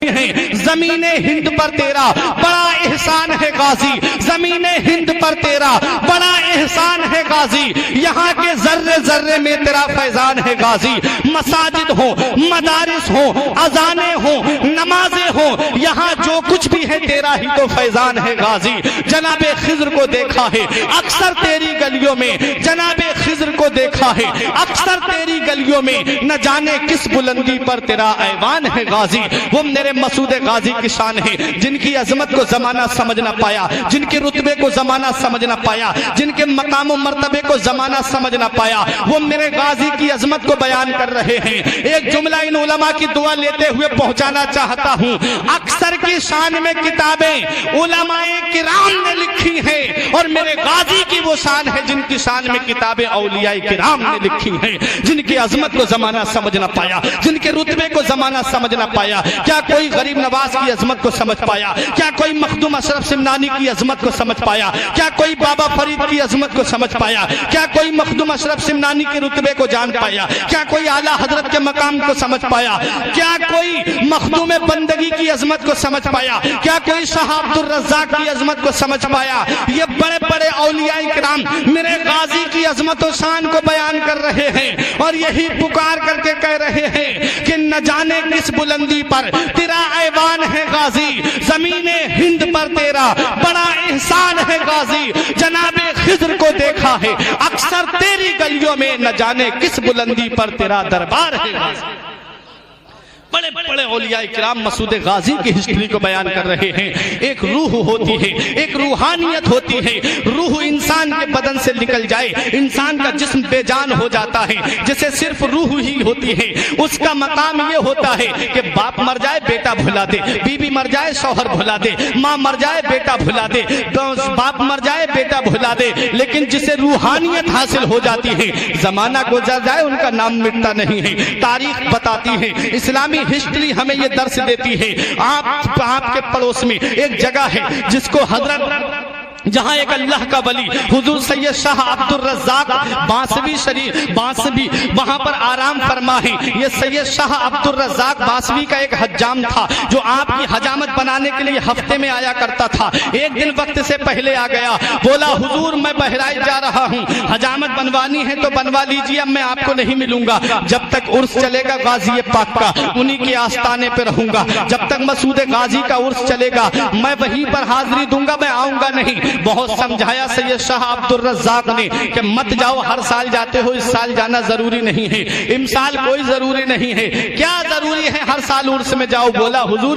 ہیں زمین ہند پر تیرا بڑا احسان ہے غازی، زمین ہند پر تیرا بڑا احسان ہے غازی، یہاں کے ذرے ذرے میں تیرا فیضان ہے غازی، مساجد ہو، مدارس ہو، اذانیں ہو، نمازیں ہو، یہاں جو کچھ بھی ہے تیرا ہی تو فیضان ہے غازی۔ جناب خضر کو دیکھا ہے اکثر تیری گلیوں میں، جناب خضر کو دیکھا ہے اکثر تیری گلیوں میں، نہ جانے کس بلندی پر تیرا ایوان ہے غازی۔ وہ میرے مسعود غازی کی شان ہے جن کی عظمت کو زمانہ سمجھ نہ پایا، جن کے رتبے کو زمانہ سمجھ نہ پایا، جن کے مقام و مرتبے کو زمانہ سمجھ نہ پایا، وہ میرے غازی کی عظمت کو بیان کر رہے ہیں۔ ایک جملہ ان علماء کی دعا لیتے ہوئے پہنچانا چاہتا ہوں۔ اکثر کی شان میں کتابیں علماء کرام نے لکھی ہیں، اور میرے غازی کی وہ شان ہے جن کی شان میں کتابیں اولیاء کرام نے لکھی ہیں، جن کی عظمت کو زمانہ سمجھ نہ پایا، جن کے رتبے کو زمانہ سمجھ نہ پایا۔ کیا کوئی غریب نواز کی عظمت کو سمجھ پایا؟ کیا کوئی مخدوم اشرف سمنانی کی عظمت کو سمجھ پایا؟ کیا کوئی بابا فرید کی عظمت کو سمجھ پایا؟ کیا کوئی مخدوم اشرف سمنانی کے رتبے کو جان پایا؟ کیا کوئی اعلیٰ حضرت کے مقام کو سمجھ پایا؟ کیا کوئی مخدوم بندگی کی عظمت کو سمجھ پایا؟ کیا کوئی شاہ عبد الرزاق کی عظمت کو سمجھ پایا؟ یہ بڑے بڑے اولیاء کرام میرے غازی کی عظمت و شان کو بیان کر رہے ہیں، اور یہی پکار کر کے کہہ رہے ہیں کہ نہ جانے کس بلندی پر تیرا ایوان ہے غازی، زمین ہند پر تیرا بڑا احسان ہے غازی۔ جناب خضر کو دیکھا ہے اکثر تیری گلیوں میں، نہ جانے کس بلندی پر تیرا دربار ہے غازی۔ بڑے بڑے اولیاء کرام مسعود غازی کی ہسٹری کو بیان کر رہے ہیں۔ ایک روح ہوتی ہے، ایک روحانیت ہوتی ہے، روح انسان کے بدن سے نکل جائے انسان کا جسم بے جان ہو جاتا ہے، جسے صرف روح ہی ہوتی ہے۔ اس کا مقام یہ ہوتا ہے کہ باپ مر جائے بیٹا بھلا دے، بیوی مر جائے شوہر بھلا دے، ماں مر جائے بیٹا بھلا دے، باپ مر جائے بیٹا بھلا دے، لیکن جسے روحانیت حاصل ہو جاتی ہے زمانہ گزر جائے ان کا نام مٹتا نہیں ہے۔ تاریخ بتاتی ہے، اسلامی ہسٹری ہمیں یہ درس دیتی ہے۔ آپ کے پڑوس میں ایک جگہ ہے جس کو حضرت، جہاں ایک اللہ کا ولی حضور سید شاہ عبد الرزاق بانسوی شریف بانسوی وہاں پر آرام فرما ہے۔ یہ سید شاہ عبد الرزاق بانسوی کا ایک حجام تھا جو آپ کی حجامت بنانے کے لیے ہفتے میں آیا کرتا تھا۔ ایک دن وقت سے پہلے آ گیا، بولا حضور میں بہرائچ جا رہا ہوں، حجامت بنوانی ہے تو بنوا لیجیے، اب میں آپ کو نہیں ملوں گا۔ جب تک عرس چلے گا غازی پاک کا انہی کے آستانے پہ رہوں گا، جب تک مسعود غازی کا عرس چلے گا میں وہیں پر حاضری دوں گا، میں آؤں گا نہیں۔ بہت سمجھایا سید شاہ عبد الرزاق نے کہ مت جاؤ، ہر سال جاتے ہو، اس سال جانا ضروری نہیں ہے، امسال کوئی ضروری نہیں ہے، کیا ضروری ہے ہر سال عرس میں جاؤ؟ بولا حضور